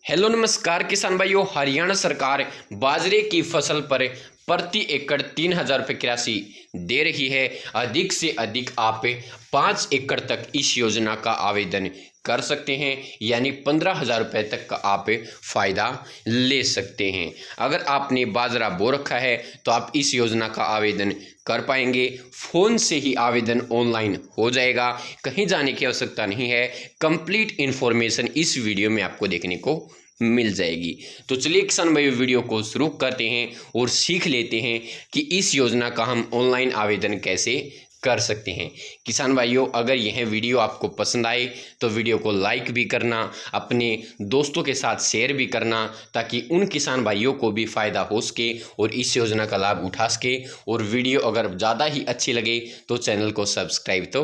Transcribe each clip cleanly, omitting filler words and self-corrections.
Hello नमस्कार किसान भाइयों। हरियाणा सरकार बाजरे की फसल पर प्रति एकड़ 3,000 रुपये की राशि दे रही है। अधिक से अधिक आप 5 एकड़ तक इस योजना का आवेदन कर सकते हैं, यानी 15,000 रुपये तक का आप फ़ायदा ले सकते हैं। अगर आपने बाजरा बो रखा है तो आप इस योजना का आवेदन कर पाएंगे। फ़ोन से ही आवेदन ऑनलाइन हो जाएगा, कहीं जाने की आवश्यकता नहीं है। कंप्लीट इन्फॉर्मेशन इस वीडियो में आपको देखने को मिल जाएगी। तो चलिए किसान भाई वीडियो को शुरू करते हैं और सीख लेते हैं कि इस योजना का हम ऑनलाइन आवेदन कैसे कर सकते हैं। किसान भाइयों, अगर यह वीडियो आपको पसंद आए तो वीडियो को लाइक भी करना, अपने दोस्तों के साथ शेयर भी करना, ताकि उन किसान भाइयों को भी फ़ायदा हो सके और इस योजना का लाभ उठा सके। और वीडियो अगर ज़्यादा ही अच्छी लगे तो चैनल को सब्सक्राइब तो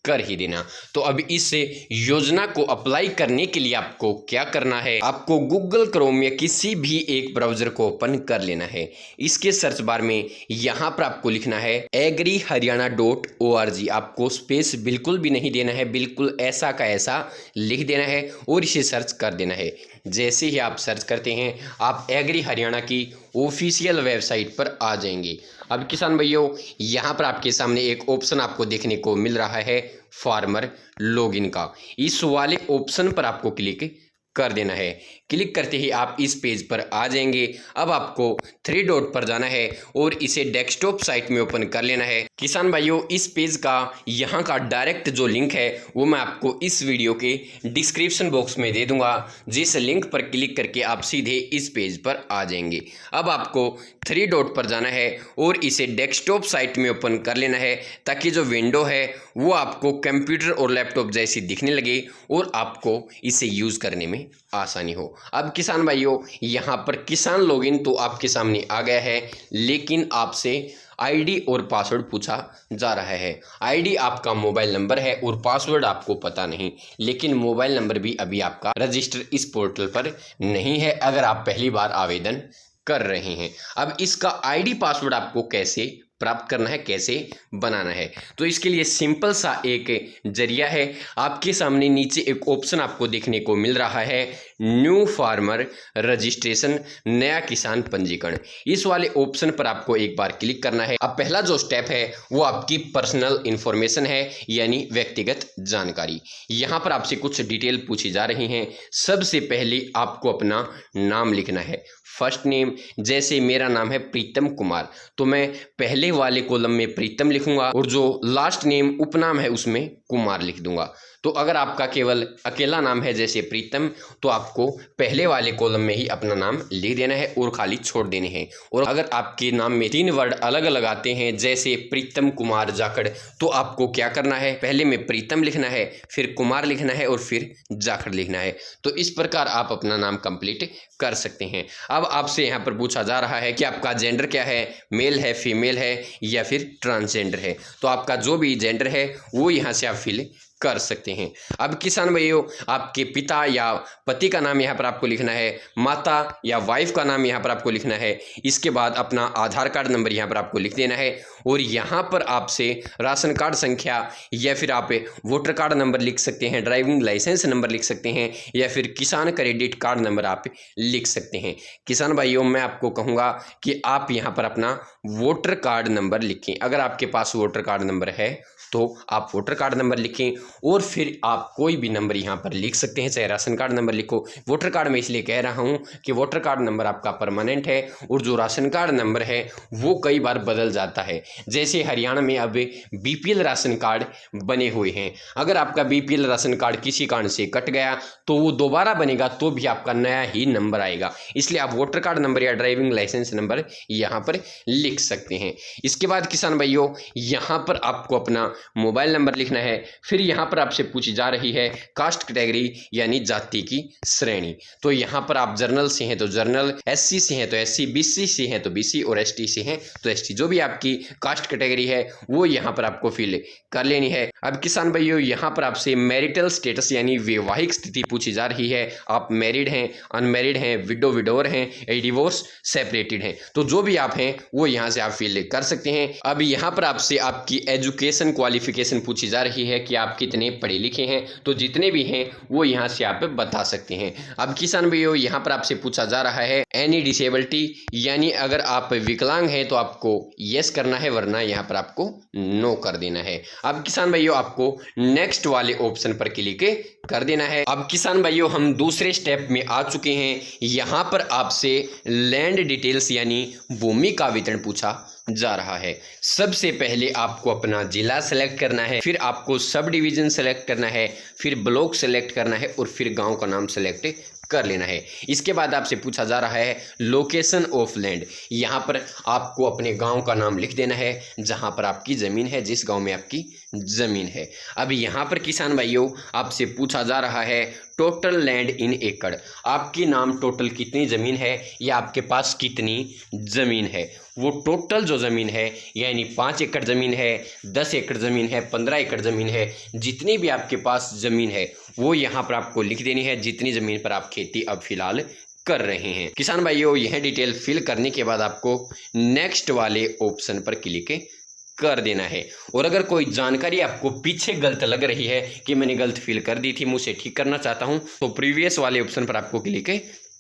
कर ही देना। तो अब इस योजना को अप्लाई करने के लिए आपको क्या करना है, आपको गूगल क्रोम या किसी भी एक ब्राउज़र को ओपन कर लेना है। इसके सर्च बार में यहाँ पर आपको लिखना है agriharyana.org। आपको स्पेस बिल्कुल भी नहीं देना है, बिल्कुल ऐसा का ऐसा लिख देना है और इसे सर्च कर देना है। जैसे ही आप सर्च करते हैं आप एग्री हरियाणा की ऑफिशियल वेबसाइट पर आ जाएंगे। अब किसान भाइयों, यहाँ पर आपके सामने एक ऑप्शन आपको देखने को मिल रहा है फार्मर लॉगिन का। इस वाले ऑप्शन पर आपको क्लिक कर देना है। क्लिक करते ही आप इस पेज पर आ जाएंगे। अब आपको 3 डॉट पर जाना है और इसे डेस्कटॉप साइट में ओपन कर लेना है। किसान भाइयों, इस पेज का यहाँ का डायरेक्ट जो लिंक है वो मैं आपको इस वीडियो के डिस्क्रिप्शन बॉक्स में दे दूंगा, जिस लिंक पर क्लिक करके आप सीधे इस पेज पर आ जाएंगे। अब आपको 3 डॉट पर जाना है और इसे डेस्कटॉप साइट में ओपन कर लेना है, ताकि जो विंडो है वो आपको कंप्यूटर और लैपटॉप जैसी दिखने लगे और आपको इसे यूज़ करने में आसानी हो। अब किसान भाइयों, यहाँ पर किसान लॉगिन तो आपके सामने आ गया है, लेकिन आपसे आईडी और पासवर्ड पूछा जा रहा है। आईडी आपका मोबाइल नंबर है और पासवर्ड आपको पता नहीं, लेकिन मोबाइल नंबर भी अभी आपका रजिस्टर इस पोर्टल पर नहीं है अगर आप पहली बार आवेदन कर रहे हैं। अब इसका आईडी पासवर्ड आपको कैसे प्राप्त करना है, कैसे बनाना है, तो इसके लिए सिंपल सा एक जरिया है। आपके सामने नीचे एक ऑप्शन आपको देखने को मिल रहा है, न्यू फार्मर रजिस्ट्रेशन, नया किसान पंजीकरण। इस वाले ऑप्शन पर आपको एक बार क्लिक करना है। अब पहला जो स्टेप है वो आपकी पर्सनल इंफॉर्मेशन है, यानी व्यक्तिगत जानकारी। यहाँ पर आपसे कुछ डिटेल पूछी जा रही हैं। सबसे पहले आपको अपना नाम लिखना है। फर्स्ट नेम, जैसे मेरा नाम है प्रीतम कुमार, तो मैं पहले वाले कॉलम में प्रीतम लिखूंगा और जो लास्ट नेम उपनाम है उसमें कुमार लिख दूंगा। तो अगर आपका केवल अकेला नाम है जैसे प्रीतम, तो आपको पहले वाले कॉलम में ही अपना नाम लिख देना है और खाली छोड़ देने हैं। और अगर आपके नाम में 3 वर्ड अलग अलग आते हैं जैसे प्रीतम कुमार जाखड़, तो आपको क्या करना है, पहले में प्रीतम लिखना है, फिर कुमार लिखना है और फिर जाखड़ लिखना है। तो इस प्रकार आप अपना नाम कंप्लीट कर सकते हैं। अब आपसे यहाँ पर पूछा जा रहा है कि आपका जेंडर क्या है, मेल है, फीमेल है या फिर ट्रांसजेंडर है। तो आपका जो भी जेंडर है वो यहाँ से आप फिल कर सकते हैं। अब किसान भाइयों, आपके पिता या पति का नाम यहाँ पर आपको लिखना है, माता या वाइफ का नाम यहाँ पर आपको लिखना है। इसके बाद अपना आधार कार्ड नंबर यहाँ पर आपको लिख देना है और यहाँ पर आपसे राशन कार्ड संख्या या फिर आप वोटर कार्ड नंबर लिख सकते हैं, ड्राइविंग लाइसेंस नंबर लिख सकते हैं या फिर किसान क्रेडिट कार्ड नंबर आप लिख सकते हैं। किसान भाइयों, मैं आपको कहूँगा कि आप यहाँ पर अपना वोटर कार्ड नंबर लिखें। अगर आपके पास वोटर कार्ड नंबर है तो आप वोटर कार्ड नंबर लिखें और फिर आप कोई भी नंबर यहाँ पर लिख सकते हैं, चाहे राशन कार्ड नंबर लिखो। वोटर कार्ड में इसलिए कह रहा हूँ कि वोटर कार्ड नंबर आपका परमानेंट है और जो राशन कार्ड नंबर है वो कई बार बदल जाता है। जैसे हरियाणा में अब बीपीएल राशन कार्ड बने हुए हैं। अगर आपका बीपीएल राशन कार्ड किसी कारण से कट गया तो वो दोबारा बनेगा तो भी आपका नया ही नंबर आएगा। इसलिए आप वोटर कार्ड नंबर या ड्राइविंग लाइसेंस नंबर यहाँ पर लिख सकते हैं। इसके बाद किसान भाइयों, यहाँ पर आपको अपना मोबाइल नंबर लिखना है। फिर यहाँ पर आपसे पूछी जा रही है कास्ट कैटेगरी, यानी जाति की श्रेणी। तो यहाँ पर आप जर्नल से हैं तो जर्नल, एससी से हैं तो एससी, बीसी से हैं तो बीसी और एसटी से हैं तो एसटी। जो भी आपकी कास्ट कैटेगरी है वो यहाँ पर आपको फिल कर लेनी है। अब किसान भाइयों, यहाँ पर आपसे मैरिटल स्टेटस यानी वैवाहिक स्थिति पूछी जा रही है। आप मैरिड हैं, अनमैरिड हैं, विडोवर हैं, डिवोर्स, सेपरेटेड हैं। तो जो भी आप हैं वो यहाँ से आप फिल कर सकते हैं। अब यहाँ पर आपसे आपकी एजुकेशन क्वालिफिकेशन क्वालिफिकेशन पूछी जा रही है कि आप कितने पढ़े लिखे हैं, तो जितने भी हैं वो यहाँ से आप बता सकते हैं। अब किसान भाइयों यहाँ पर आपसे पूछा जा रहा है एनी डिसेबिलिटी, यानी अगर आप विकलांग हैं तो आपको यस करना है, वरना यहाँ पर आपको नो कर देना है। अब किसान भाइयों आपको नेक्स्ट वाले ऑप्शन पर क्लिक कर देना है। अब किसान भाइयों हम दूसरे स्टेप में आ चुके हैं। यहाँ पर आपसे लैंड डिटेल्स यानी भूमि का विवरण पूछा जा रहा है। सबसे पहले आपको अपना जिला सेलेक्ट करना है, फिर आपको सब डिवीजन सेलेक्ट करना है, फिर ब्लॉक सेलेक्ट करना है और फिर गांव का नाम सेलेक्ट कर लेना है। इसके बाद आपसे पूछा जा रहा है लोकेशन ऑफ लैंड। यहाँ पर आपको अपने गांव का नाम लिख देना है जहाँ पर आपकी ज़मीन है, जिस गांव में आपकी ज़मीन है। अब यहाँ पर किसान भाइयों आपसे पूछा जा रहा है टोटल लैंड इन एकड़। आपकी नाम टोटल कितनी ज़मीन है या आपके पास कितनी ज़मीन है। वो टोटल जो ज़मीन है यानी 5 एकड़ ज़मीन है, 10 एकड़ ज़मीन है, 15 एकड़ ज़मीन है, जितनी भी आपके पास ज़मीन है वो यहाँ पर आपको लिख देनी है, जितनी ज़मीन पर आप खेती अब फिलहाल कर रहे हैं। किसान भाइयों यह डिटेल फिल करने के बाद आपको नेक्स्ट वाले ऑप्शन पर क्लिक कर देना है। और अगर कोई जानकारी आपको पीछे गलत लग रही है कि मैंने गलत फिल कर दी थी, मुझे ठीक करना चाहता हूं, तो प्रीवियस वाले ऑप्शन पर आपको क्लिक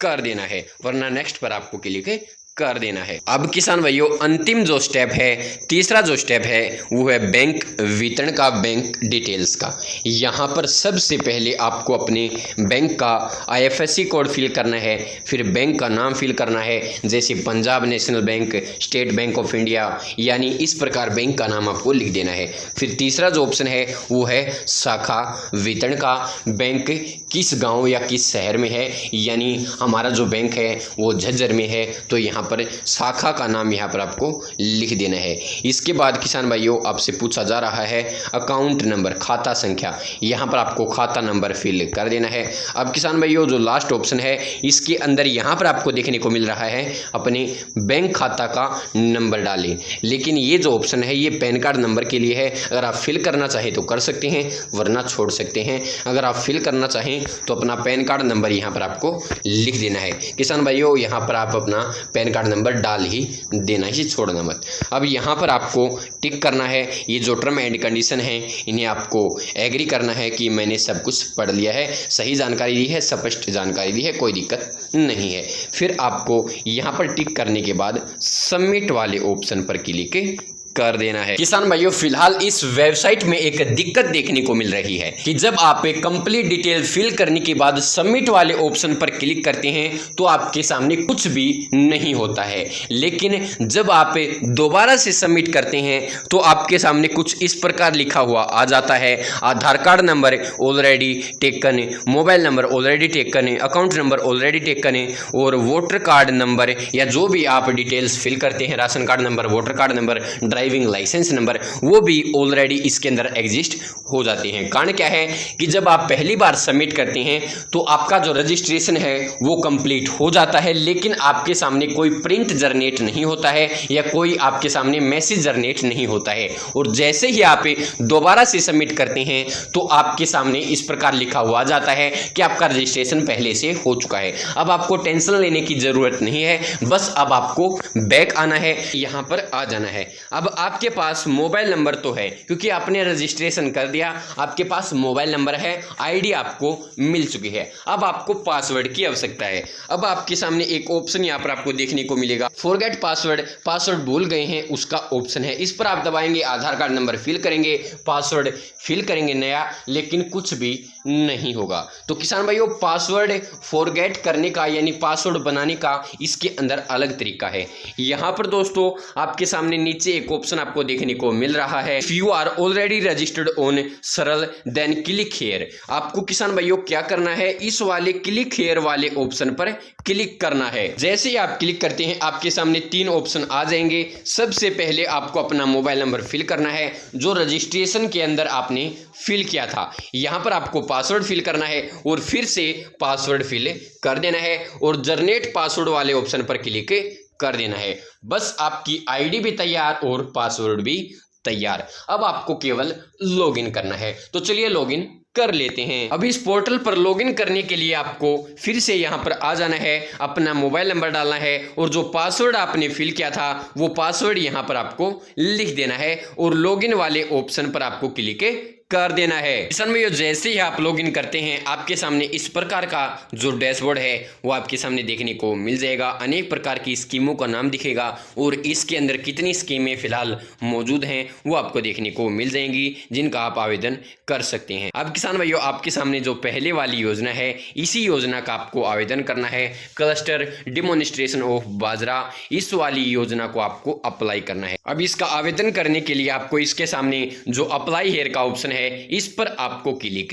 कर देना है, वरना नेक्स्ट पर आपको क्लिक कर देना है। अब किसान भाइयों अंतिम जो स्टेप है, तीसरा जो स्टेप है वो है बैंक वितरण का, बैंक डिटेल्स का। यहाँ पर सबसे पहले आपको अपने बैंक का IFSC कोड फिल करना है, फिर बैंक का नाम फिल करना है, जैसे Punjab national bank, state bank of India, यानी इस प्रकार बैंक का नाम आपको लिख देना है। फिर तीसरा जो ऑप्शन है वो है शाखा वितरण का, बैंक किस गाँव या किस शहर में है, यानी हमारा जो बैंक है वो झज्जर में है, तो यहाँ पर शाखा का नाम यहाँ पर आपको लिख देना है। इसके बाद किसान भाइयों आपसे पूछा जा रहा है अकाउंट नंबर, खाता संख्या। यहाँ पर आपको खाता नंबर फिल कर देना है। अब किसान भाइयों जो लास्ट ऑप्शन है इसके अंदर यहाँ पर आपको देखने को मिल रहा है अपने बैंक खाता का नंबर डालें, लेकिन ये जो ऑप्शन है ये पैन कार्ड नंबर के लिए है। अगर आप फिल करना चाहें तो कर सकते हैं, वरना छोड़ सकते हैं। अगर आप फिल करना चाहें तो अपना पैन कार्ड नंबर यहाँ पर आपको लिख देना है। किसान भाइयों यहाँ पर आप अपना पैन कार्ड नंबर डाल ही देना, ही छोड़ना मत। अब यहाँ पर आपको टिक करना है, ये जो टर्म एंड कंडीशन है इन्हें आपको एग्री करना है कि मैंने सब कुछ पढ़ लिया है, सही जानकारी दी है, स्पष्ट जानकारी दी है, कोई दिक्कत नहीं है। फिर आपको यहाँ पर टिक करने के बाद सबमिट वाले ऑप्शन पर क्लिक कर देना है। किसान भाइयों फिलहाल इस वेबसाइट में एक दिक्कत देखने को मिल रही है कि जब आप एक कंप्लीट डिटेल फिल करने के बाद सबमिट वाले ऑप्शन पर क्लिक करते हैं तो आपके सामने कुछ भी नहीं होता है, लेकिन जब आप दोबारा से सबमिट करते हैं तो आपके सामने कुछ इस प्रकार लिखा हुआ आ जाता है, Aadhaar card number already taken, mobile number already taken, account number already taken, और वोटर कार्ड नंबर या जो भी आप डिटेल्स फिल करते हैं, ration card number, voter card number, driving licence number, वो भी ऑलरेडी इसके अंदर एग्जिस्ट हो जाते हैं। कारण क्या है कि जब आप पहली बार सबमिट करते हैं तो आपका जो रजिस्ट्रेशन है वो कंप्लीट हो जाता है, लेकिन आपके सामने कोई प्रिंट जनरेट नहीं होता है या कोई आपके सामने मैसेज जनरेट नहीं होता है। और जैसे ही आप दोबारा से सबमिट करते हैं तो आपके सामने इस प्रकार लिखा हुआ आ जाता है कि आपका रजिस्ट्रेशन पहले से हो चुका है। अब आपको टेंशन लेने की जरूरत नहीं है, बस अब आपको बैक आना है, यहाँ पर आ जाना है। अब आपके पास मोबाइल नंबर तो है क्योंकि आपने रजिस्ट्रेशन कर दिया, आपके पास मोबाइल नंबर है, आईडी आपको मिल चुकी है। अब आपको पासवर्ड की आवश्यकता है। अब आपके सामने एक ऑप्शन यहाँ पर आपको देखने को मिलेगा, फॉरगेट पासवर्ड, पासवर्ड भूल गए हैं उसका ऑप्शन है। इस पर आप दबाएंगे, आधार कार्ड नंबर फिल करेंगे, पासवर्ड फिल करेंगे नया, लेकिन कुछ भी नहीं होगा। तो किसान भाइयों पासवर्ड फॉरगेट करने का यानी पासवर्ड बनाने का इसके अंदर अलग तरीका है। यहाँ पर दोस्तों आपके सामने नीचे एक ऑप्शन आपको देखने को मिल रहा है, if you are already registered on Saral then click here. आपको किसान भाइयों क्या करना है, इस वाले क्लिक हियर वाले ऑप्शन पर क्लिक करना है। जैसे ही आप क्लिक करते हैं आपके सामने 3 ऑप्शन आ जाएंगे। सबसे पहले आपको अपना मोबाइल नंबर फिल करना है जो रजिस्ट्रेशन के अंदर आपने फिल किया था। यहाँ पर आपको पासवर्ड फिल करना है और फिर से पासवर्ड फिल कर देना है और जनरेट पासवर्ड वाले ऑप्शन पर क्लिक कर देना है। बस आपकी आईडी भी तैयार और पासवर्ड भी तैयार। अब आपको केवल लॉगिन करना है। तो चलिए लॉगिन कर लेते हैं। अब इस पोर्टल पर लॉगिन करने के लिए आपको फिर से यहाँ पर आ जाना है, अपना मोबाइल नंबर डालना है और जो पासवर्ड आपने फिल किया था वो पासवर्ड यहाँ पर आपको लिख देना है और लॉगिन वाले ऑप्शन पर आपको क्लिक कर देना है। किसान भाइयों, जैसे ही आप लॉगिन करते हैं आपके सामने इस प्रकार का जो डैशबोर्ड है वो आपके सामने देखने को मिल जाएगा। अनेक प्रकार की स्कीमों का नाम दिखेगा और इसके अंदर कितनी स्कीमें फिलहाल मौजूद हैं वो आपको देखने को मिल जाएंगी, जिनका आप आवेदन कर सकते हैं। अब किसान भाइयों, आपके सामने जो पहले वाली योजना है इसी योजना का आपको आवेदन करना है। क्लस्टर डिमोनिस्ट्रेशन ऑफ बाजरा, इस वाली योजना को आपको अप्लाई करना है। अब इसका आवेदन करने के लिए आपको इसके सामने जो अप्लाई हेयर का ऑप्शन है इस पर आपको क्लिक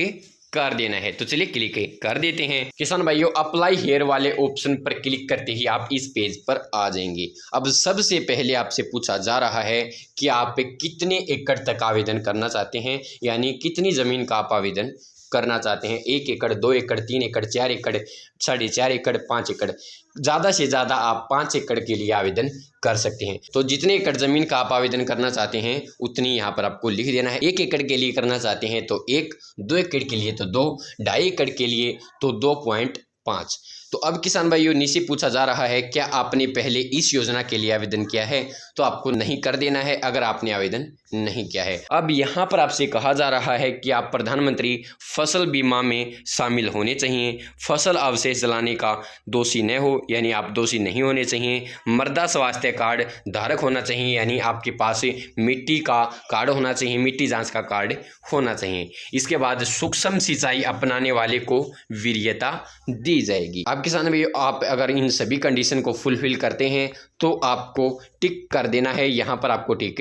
कर देना है। तो चलिए क्लिक कर देते हैं। किसान भाइयों, अप्लाई हेयर वाले ऑप्शन पर क्लिक करते ही आप इस पेज पर आ जाएंगे। अब सबसे पहले आपसे पूछा जा रहा है कि आप कितने एकड़ तक आवेदन करना चाहते हैं, यानी कितनी जमीन का आप आवेदन करना चाहते हैं। 1 एकड़, 2 एकड़, 3 एकड़, 4 एकड़, 4.5 एकड़, 5 एकड़, ज़्यादा से ज़्यादा आप 5 एकड़ के लिए आवेदन कर सकते हैं। तो जितने एकड़ ज़मीन का आप आवेदन करना चाहते हैं उतनी यहाँ पर आपको लिख देना है। 1 एकड़ के लिए करना चाहते हैं तो 1, 2 एकड़ के लिए तो 2, 2.5 एकड़ के लिए तो 2.5। तो अब किसान भाइयों, नीचे पूछा जा रहा है क्या आपने पहले इस योजना के लिए आवेदन किया है, तो आपको नहीं कर देना है अगर आपने आवेदन नहीं किया है। अब यहाँ पर आपसे कहा जा रहा है कि आप प्रधानमंत्री फसल बीमा में शामिल होने चाहिए, फसल अवशेष जलाने का दोषी न हो, यानी आप दोषी नहीं होने चाहिए, मृदा स्वास्थ्य कार्ड धारक होना चाहिए, यानी आपके पास मिट्टी का कार्ड होना चाहिए, मिट्टी जांच का कार्ड होना चाहिए। इसके बाद सूक्ष्म सिंचाई अपनाने वाले को वरीयता दी जाएगी। अब किसान भाई, आप अगर इन सभी कंडीशन को फुलफिल करते हैं तो आपको टिक कर देना है। यहाँ पर आपको टिक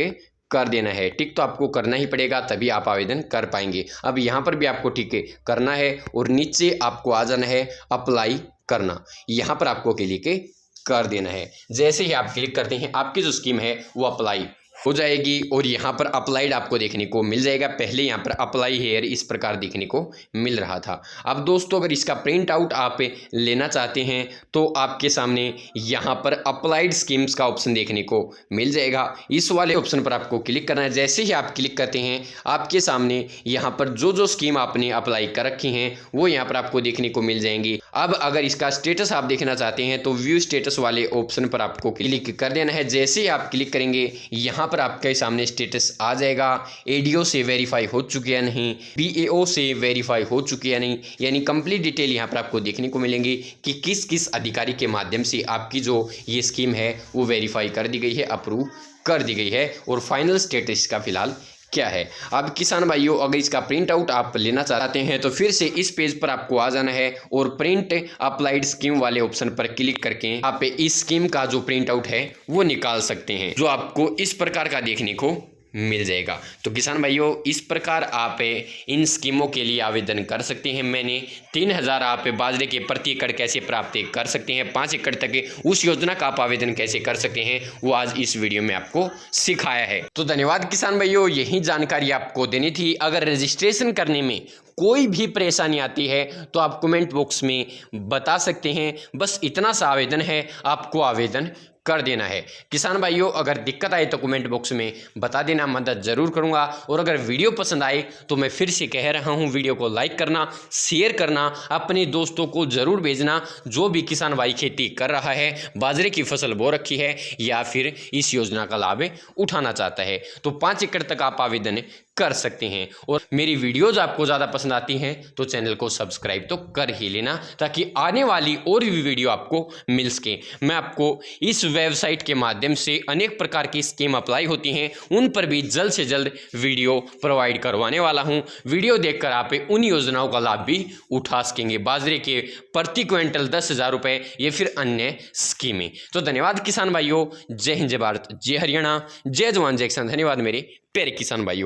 कर देना है। टिक तो आपको करना ही पड़ेगा, तभी आप आवेदन कर पाएंगे। अब यहाँ पर भी आपको टिक करना है और नीचे आपको आ जाना है अप्लाई करना, यहाँ पर आपको क्लिक कर देना है। जैसे ही आप क्लिक करते हैं आपकी जो स्कीम है वो अप्लाई हो जाएगी और यहाँ पर अप्लाइड आपको देखने को मिल जाएगा। पहले यहाँ पर अप्लाई हेयर इस प्रकार देखने को मिल रहा था। अब दोस्तों, अगर इसका प्रिंट आउट आप लेना चाहते हैं तो आपके सामने यहाँ पर अप्लाइड स्कीम्स का ऑप्शन देखने को मिल जाएगा। इस वाले ऑप्शन पर आपको क्लिक करना है। जैसे ही आप क्लिक करते हैं आपके सामने यहाँ पर जो स्कीम आपने अप्लाई कर रखी हैं वो यहाँ पर आपको देखने को मिल जाएंगी। अब अगर इसका स्टेटस आप देखना चाहते हैं तो व्यू स्टेटस वाले ऑप्शन पर आपको क्लिक कर देना है। जैसे ही आप क्लिक करेंगे यहाँ पर आपके सामने स्टेटस आ जाएगा। एडीओ से वेरीफाई हो चुकी है नहीं, बीएओ से वेरीफाई हो चुकी है नहीं, यानी कंप्लीट डिटेल यहाँ पर आपको देखने को मिलेंगी कि किस किस अधिकारी के माध्यम से आपकी जो ये स्कीम है वो वेरीफाई कर दी गई है, अप्रूव कर दी गई है और फाइनल स्टेटस का फिलहाल क्या है। अब किसान भाइयों, अगर इसका प्रिंट आउट आप लेना चाहते हैं तो फिर से इस पेज पर आपको आ जाना है और प्रिंट अप्लाइड स्कीम वाले ऑप्शन पर क्लिक करके आप इस स्कीम का जो प्रिंट आउट है वो निकाल सकते हैं, जो आपको इस प्रकार का देखने को मिल जाएगा। तो किसान भाइयों, इस प्रकार आप इन स्कीमों के लिए आवेदन कर सकते हैं। मैंने 3000 आप बाजरे के प्रति एकड़ कैसे प्राप्त कर सकते हैं, 5 एकड़ तक उस योजना का आप आवेदन कैसे कर सकते हैं वो आज इस वीडियो में आपको सिखाया है। तो धन्यवाद किसान भाइयों, यही जानकारी आपको देनी थी। अगर रजिस्ट्रेशन करने में कोई भी परेशानी आती है तो आप कमेंट बॉक्स में बता सकते हैं। बस इतना सा आवेदन है, आपको आवेदन कर देना है। किसान भाइयों, अगर दिक्कत आए तो कमेंट बॉक्स में बता देना, मदद जरूर करूंगा। और अगर वीडियो पसंद आए तो मैं फिर से कह रहा हूं, वीडियो को लाइक करना, शेयर करना, अपने दोस्तों को जरूर भेजना जो भी किसान भाई खेती कर रहा है, बाजरे की फसल बो रखी है या फिर इस योजना का लाभ उठाना चाहता है। तो 5 एकड़ तक आप आवेदन कर सकते हैं। और मेरी वीडियोज आपको ज़्यादा पसंद आती हैं तो चैनल को सब्सक्राइब तो कर ही लेना, ताकि आने वाली और भी वीडियो आपको मिल सके। मैं आपको इस वेबसाइट के माध्यम से अनेक प्रकार की स्कीम अप्लाई होती हैं, उन पर भी जल्द से जल्द वीडियो प्रोवाइड करवाने वाला हूं। वीडियो देखकर आप उन योजनाओं का लाभ भी उठा सकेंगे, बाजरे के प्रति क्विंटल 10,000 रुपये या फिर अन्य स्कीमें। तो धन्यवाद किसान भाइयों, जय हिंद, जय भारत, जय हरियाणा, जय जवान, जय किसान। धन्यवाद मेरे प्यारे किसान भाइयों।